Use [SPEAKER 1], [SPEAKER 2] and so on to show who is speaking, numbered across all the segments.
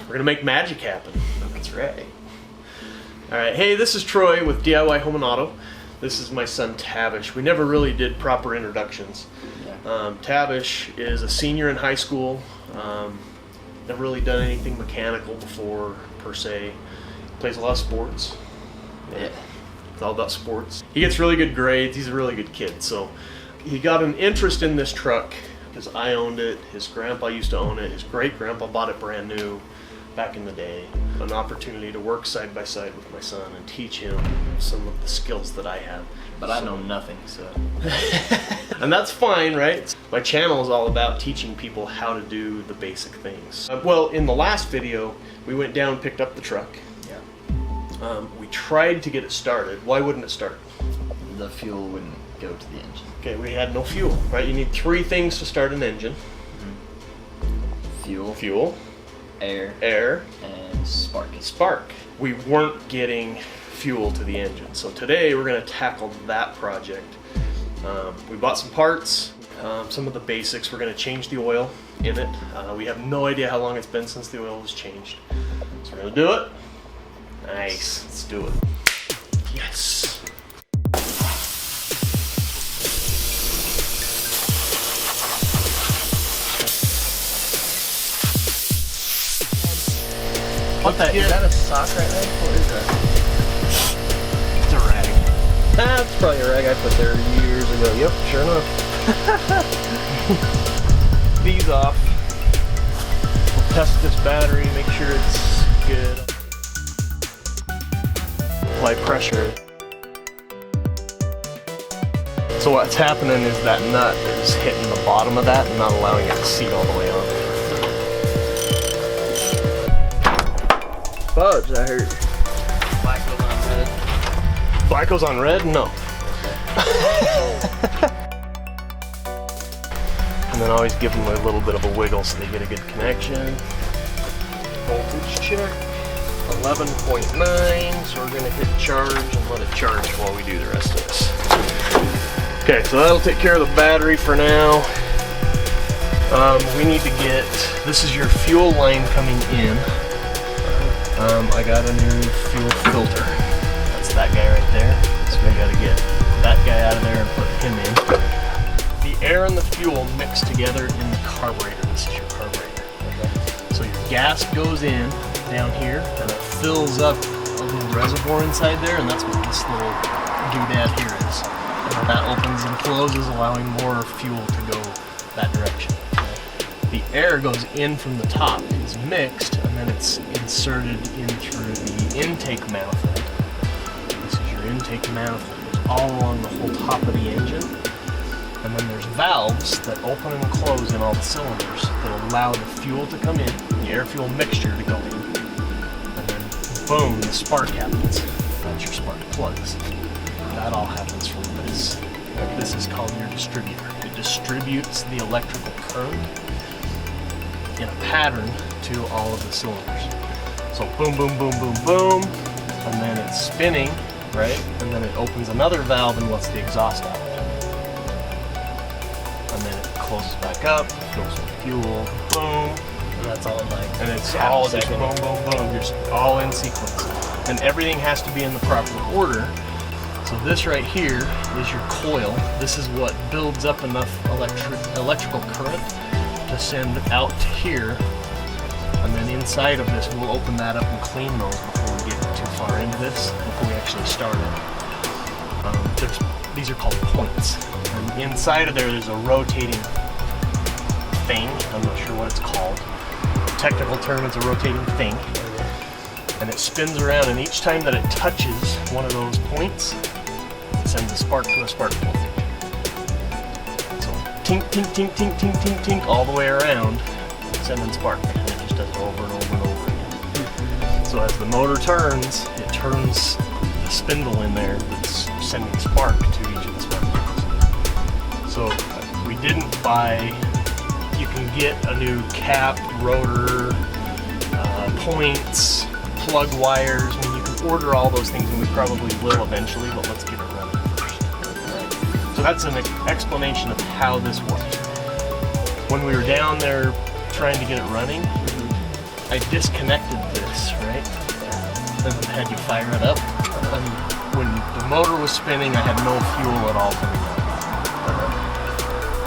[SPEAKER 1] We're gonna make magic happen.
[SPEAKER 2] That's right.
[SPEAKER 1] All right, hey, this is Troy with DIY Home and Auto. This is my son Tavish. We never really did proper introductions.
[SPEAKER 2] Yeah.
[SPEAKER 1] Tavish is a senior in high school. Never really done anything mechanical before, per se. Plays a lot of sports.
[SPEAKER 2] Yeah.
[SPEAKER 1] It's all about sports. He gets really good grades. He's a really good kid. So he got an interest in this truck because I owned it. His grandpa used to own it. His great-grandpa bought it brand new back in the day. An opportunity to work side by side with my son and teach him some of the skills that I have.
[SPEAKER 2] But I know nothing, so.
[SPEAKER 1] And that's fine, right? My channel is all about teaching people how to do the basic things. Well, in the last video, we went down and picked up the truck.
[SPEAKER 2] Yeah.
[SPEAKER 1] We tried to get it started. Why wouldn't it start?
[SPEAKER 2] The fuel wouldn't go to the engine.
[SPEAKER 1] Okay, we had no fuel, right? You need 3 things to start an engine. Fuel, air,
[SPEAKER 2] and
[SPEAKER 1] spark. We weren't getting fuel to the engine. So today we're going to tackle that project. We bought some parts, some of the basics. We're going to change the oil in it. We have no idea how long it's been since the oil was changed. So we're going to do it. Nice. Let's do it. Yes.
[SPEAKER 2] Is that a sock right there? What is that?
[SPEAKER 1] It's a rag.
[SPEAKER 2] That's probably a rag I put there years ago. Yep, sure enough.
[SPEAKER 1] These off. We'll test this battery, make sure it's good. Apply pressure. So what's happening is that nut is hitting the bottom of that and not allowing it to seat all the way on.
[SPEAKER 2] Fudge, that hurt. Black goes on red.
[SPEAKER 1] Black goes on red? No. And then always give them a little bit of a wiggle so they get a good connection. Voltage check. 11.9, so we're gonna hit charge and let it charge while we do the rest of this. Okay, so that'll take care of the battery for now. We need to get, this is your fuel line coming in. I got a new fuel filter. That's that guy right there. So we gotta get that guy out of there and put him in. The air and the fuel mix together in the carburetor. This is your carburetor. Okay. So your gas goes in down here and it fills up a little reservoir inside there, and that's what this little doodad here is. And that opens and closes, allowing more fuel to go that direction. The air goes in from the top, it's mixed, and then it's inserted in through the intake manifold. This is your intake manifold. It goes all along the whole top of the engine. And then there's valves that open and close in all the cylinders that allow the fuel to come in, the air-fuel mixture to go in. And then, boom, the spark happens. That's your spark plugs. That all happens from this. This is called your distributor. It distributes the electrical current in a pattern to all of the cylinders. So boom, boom, boom, boom, boom, and then it's spinning, right? And then it opens another valve and lets the exhaust out. And then it closes back up, fills with fuel, boom.
[SPEAKER 2] And that's all in like.
[SPEAKER 1] And it's all just boom, boom, boom, just all in sequence. And everything has to be in the proper order. So this right here is your coil. This is what builds up enough electrical current to send out to here, and then inside of this we'll open that up and clean those before we get too far into this, before we actually start it. These are called points, and inside of there's a rotating thing. I'm not sure what it's called. The technical term is a rotating thing, and it spins around, and each time that it touches one of those points, it sends a spark to a spark plug. Tink, tink, tink, tink, tink, tink, tink, all the way around, sending spark, and it just does it over and over and over again. So as the motor turns, it turns the spindle in there that's sending spark to each of the spark plugs. So we didn't buy, you can get a new cap, rotor, points, plug wires. I mean, you can order all those things, and we probably will eventually, but let's get it running first. So that's an explanation of how this works. When we were down there trying to get it running, I disconnected this, right? And had you fire it up. And when the motor was spinning, I had no fuel at all coming out.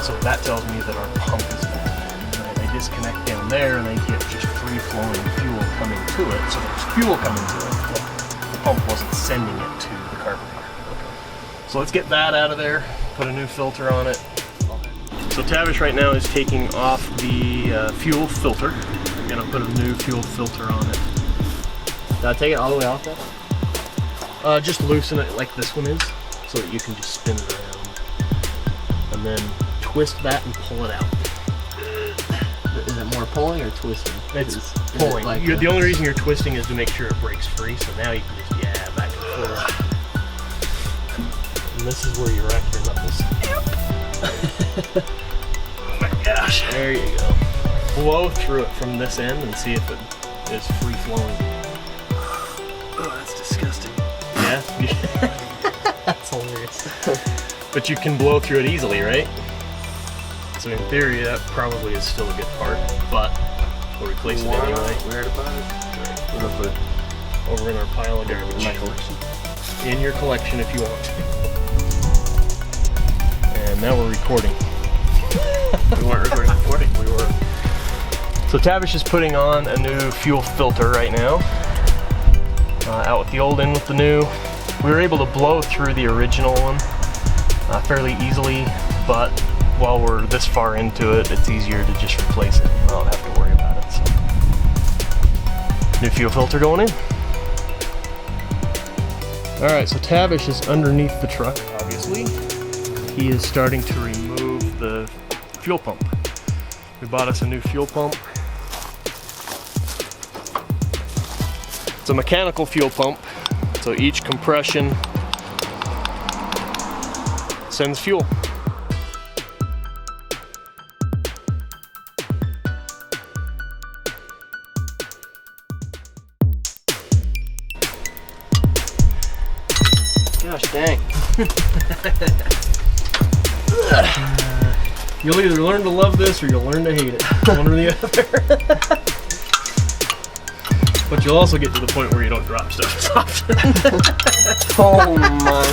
[SPEAKER 1] So that tells me that our pump is full. Right? I disconnect down there and I get just free-flowing fuel coming to it. So there's fuel coming to it, but the pump wasn't sending it to the carburetor. So let's get that out of there, put a new filter on it. So Tavish right now is taking off the fuel filter. I'm gonna put a new fuel filter on it.
[SPEAKER 2] Did I take it all the way off there?
[SPEAKER 1] Just loosen it like this one is, so that you can just spin it around. And then twist that and pull it out.
[SPEAKER 2] Is it more pulling or twisting?
[SPEAKER 1] It's
[SPEAKER 2] Is
[SPEAKER 1] pulling.
[SPEAKER 2] it like
[SPEAKER 1] The only reason you're twisting is to make sure it breaks free, so now you can just, back and forth. And this is where you rack your knuckles. Oh my gosh. There you go. Blow through it from this end and see if it is free flowing.
[SPEAKER 2] Oh, that's disgusting.
[SPEAKER 1] Yeah? That's hilarious. But you can blow through it easily, right? So in theory, that probably is still a good part, but we'll replace it anyway.
[SPEAKER 2] Weird about it.
[SPEAKER 1] We're gonna put it over in our pile of garbage.
[SPEAKER 2] In my collection.
[SPEAKER 1] In your collection if you want to. And now we're recording.
[SPEAKER 2] We weren't recording.
[SPEAKER 1] We were. So Tavish is putting on a new fuel filter right now. Out with the old, in with the new. We were able to blow through the original one fairly easily, but while we're this far into it, it's easier to just replace it. I don't have to worry about it. So. New fuel filter going in. All right, so Tavish is underneath the truck, obviously. He is starting to remove the fuel pump. We bought us a new fuel pump. It's a mechanical fuel pump, so each compression sends fuel.
[SPEAKER 2] Gosh dang.
[SPEAKER 1] You'll either learn to love this or you'll learn to hate it. One or the other. But you'll also get to the point where you don't drop stuff as often.
[SPEAKER 2] Oh my.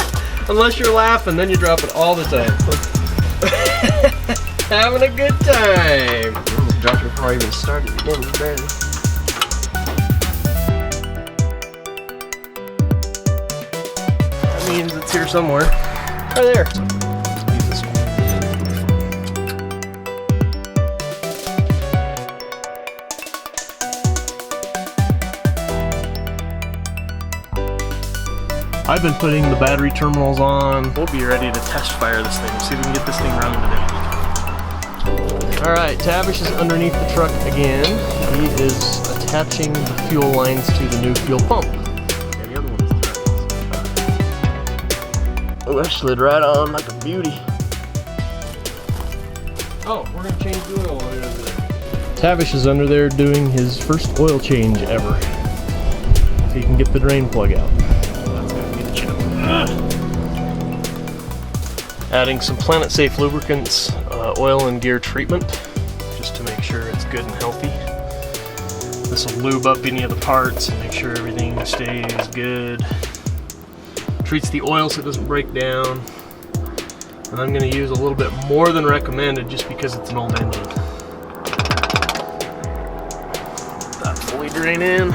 [SPEAKER 1] Unless you're laughing, then you drop it all the time. Having a good time.
[SPEAKER 2] I almost dropped it before I even started again, barely.
[SPEAKER 1] That means it's here somewhere. Right there. Use this one. I've been putting the battery terminals on. We'll be ready to test fire this thing. See if we can get this thing running today. Alright, Tavish is underneath the truck again. He is attaching the fuel lines to the new fuel pump. Yeah, the other one's threaded.
[SPEAKER 2] Oh, that slid right on like a beauty.
[SPEAKER 1] Oh, we're gonna change the oil while you're over there. Tavish is under there doing his first oil change ever. If he can get the drain plug out. That's gonna be the chip. Adding some Planet Safe lubricants, oil and gear treatment, just to make sure it's good and healthy. This will lube up any of the parts and make sure everything stays good. Treats the oil so it doesn't break down. And I'm going to use a little bit more than recommended just because it's an old engine. That fully drain in.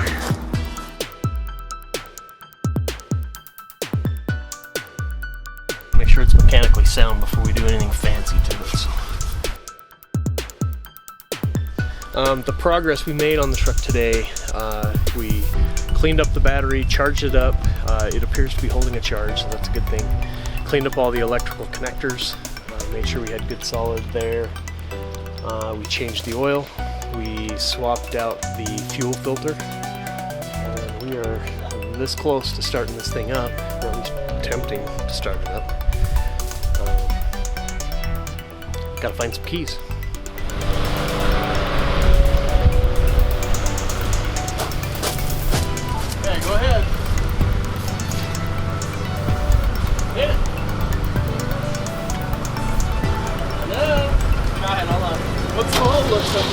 [SPEAKER 1] Make sure it's mechanically sound before we do anything fancy to it. So. The progress we made on the truck today, we cleaned up the battery, charged it up. It appears to be holding a charge, so that's a good thing. Cleaned up all the electrical connectors, made sure we had good solid there. We changed the oil, we swapped out the fuel filter, and we are this close to starting this thing up, or at least attempting to start it up. Gotta find some keys. Okay, go ahead. Hit it. Hello? Try it, hold on. What's the hole look like?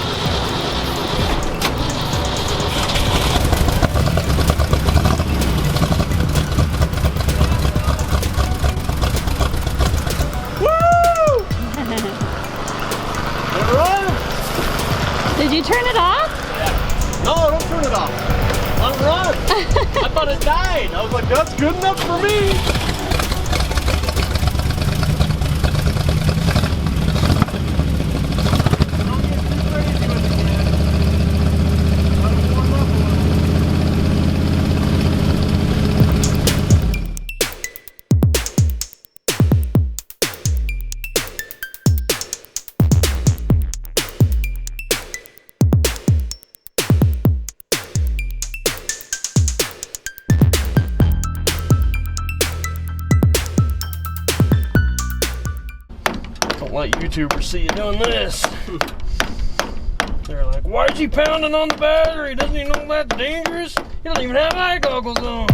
[SPEAKER 3] Did you turn it off?
[SPEAKER 1] No, don't turn it off. Let it run. I thought it died. I was like, that's good enough for me. Don't get too crazy with it, man. Let it warm up a little. Don't let YouTubers see you doing this. They're like, why is he pounding on the battery? Doesn't he know that's dangerous? He doesn't even have eye goggles on.